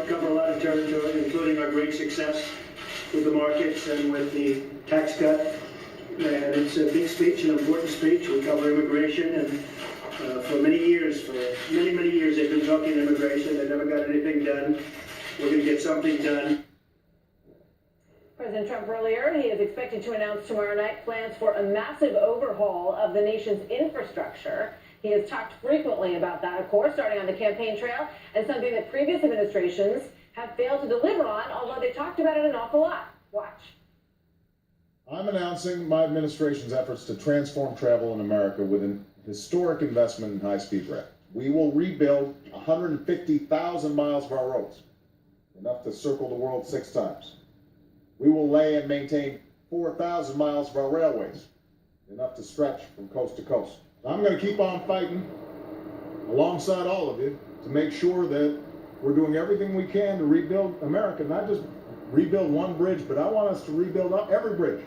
cover a lot of territory, including our great success with the markets and with the tax cut. And it's a big speech, an important speech. We cover immigration, and for many years, many years, they've been talking immigration. They never got anything done. We're going to get something done. President Trump earlier, he is expected to announce tomorrow night plans for a massive overhaul of the nation's infrastructure. He has talked frequently about that, of course, starting on the campaign trail, and something that previous administrations have failed to deliver on, although they talked about it an awful lot. Watch. I'm announcing my administration's efforts to transform travel in America with an historic investment in high-speed rail. We will rebuild 150,000 miles of our roads, enough to circle the world 6 times. We will lay and maintain 4,000 miles of our railways, enough to stretch from coast to coast. I'm going to keep on fighting alongside all of you to make sure that we're doing everything we can to rebuild America, not just rebuild one bridge, but I want us to rebuild every bridge.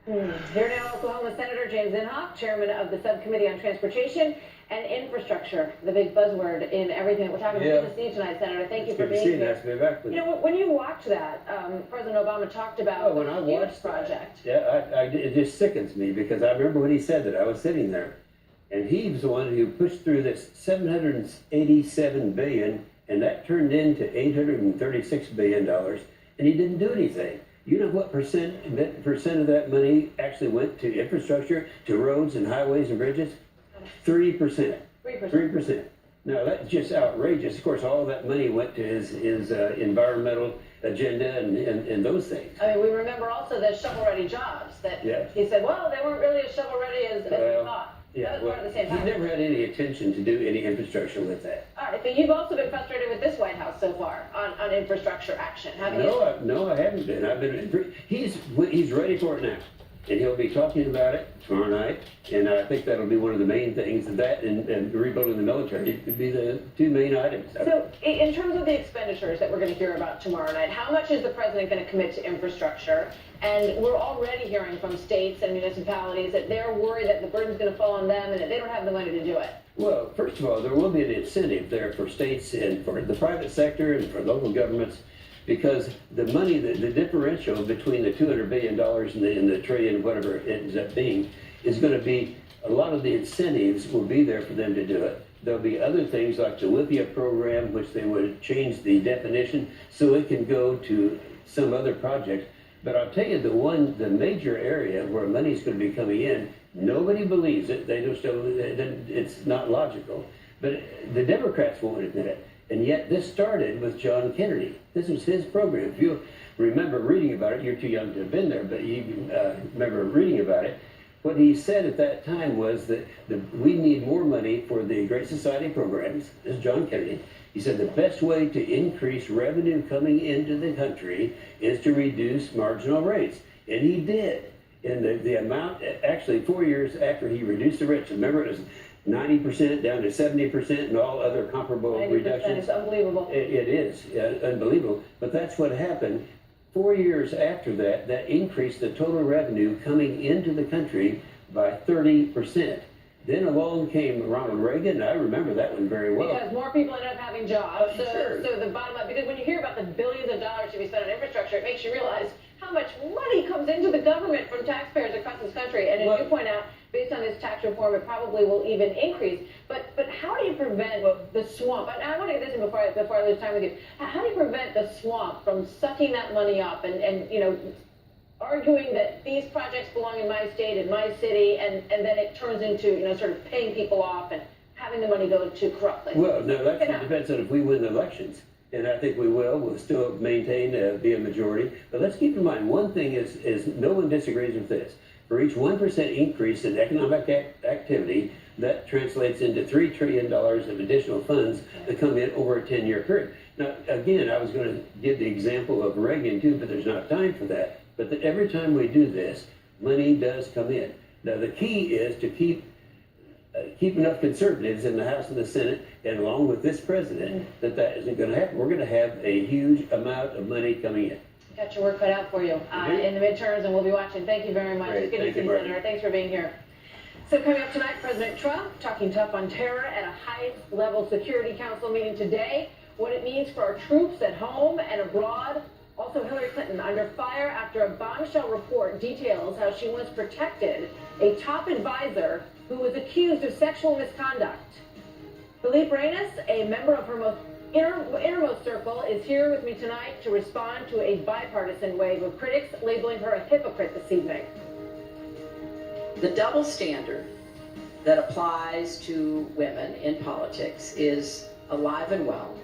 Here now, Oklahoma Senator James Inhofe, chairman of the Subcommittee on Transportation and Infrastructure, the big buzzword in everything that we're talking about. Good to see you tonight, Senator. Thank you for being here. Nice to be back with you. You know, when you watch that, President Obama talked about the huge project. It just sickens me because I remember when he said that. I was sitting there, and he was the one who pushed through this $787 billion, and that turned into $836 billion, and he didn't do anything. You know what percent of that money actually went to infrastructure, to roads and highways and bridges? 3%. 3%. Now, that's just outrageous. Of course, all of that money went to his environmental agenda and those things. I mean, we remember also the shovel-ready jobs that he said, well, they weren't really as shovel-ready as we thought. Yeah, well, he never had any intention to do any infrastructure with that. All right, but you've also been frustrated with this White House so far on infrastructure action, haven't you? No, I haven't been. He's ready for it now, and he'll be talking about it tomorrow night. And I think that'll be one of the main things. That and rebuilding the military would be the 2 main items. So, in terms of the expenditures that we're going to hear about tomorrow night, how much is the president going to commit to infrastructure? And we're already hearing from states and municipalities that they're worried that the burden's going to fall on them and that they don't have the money to do it. Well, first of all, there will be an incentive there for states and for the private sector and for local governments, because the money, the differential between the $200 billion and the trillion, whatever it ends up being, is going to be, a lot of the incentives will be there for them to do it. There'll be other things like the WIPIA program, which they would change the definition so it can go to some other project. But I'll tell you, the major area where money's going to be coming in, nobody believes it. They just don't, it's not logical. But the Democrats won't admit it. And yet this started with John Kennedy. This was his program. If you remember reading about it, you're too young to have been there, but you remember reading about it. What he said at that time was that we need more money for the Great Society programs. This is John Kennedy. He said the best way to increase revenue coming into the country is to reduce marginal rates. And he did. And the amount, actually 4 years after he reduced the rates, remember it was 90% down to 70% and all other comparable reductions. It's unbelievable. It is unbelievable. But that's what happened. 4 years after that, that increased the total revenue coming into the country by 30%. Then along came Ronald Reagan, and I remember that one very well. Because more people ended up having jobs. Sure. So the bottom line, because when you hear about the billions of dollars to be spent on infrastructure, it makes you realize how much money comes into the government from taxpayers across this country. And as you point out, based on this tax reform, it probably will even increase. But how do you prevent the swamp? And I want to get this in before I lose time with you. How do you prevent the swamp from sucking that money up and you know, arguing that these projects belong in my state, in my city, and then it turns into, you know, sort of paying people off and having the money go to corrupt places? Well, no, that depends on if we win the elections. And I think we will. We'll still maintain be a majority. But let's keep in mind, one thing is no one disagrees with this. For each 1% increase in economic activity, that translates into $3 trillion of additional funds that come in over a 10-year period. Now, again, I was going to give the example of Reagan, too, but there's not time for that. But every time we do this, money does come in. Now, the key is to keep enough conservatives in the House and the Senate, and along with this president, that isn't going to happen. We're going to have a huge amount of money coming in. Got your work cut out for you in the midterms, and we'll be watching. Thank you very much. It's good to see you, Senator. Thanks for being here. So coming up tonight, President Trump talking tough on terror at a high-level Security Council meeting today. what it means for our troops at home and abroad. Also, Hillary Clinton under fire after a bombshell report details how she once protected a top advisor who was accused of sexual misconduct. Philippe Reines, a member of her most innermost circle, is here with me tonight to respond to a bipartisan wave of critics labeling her a hypocrite this evening. The double standard that applies to women in politics is alive and well.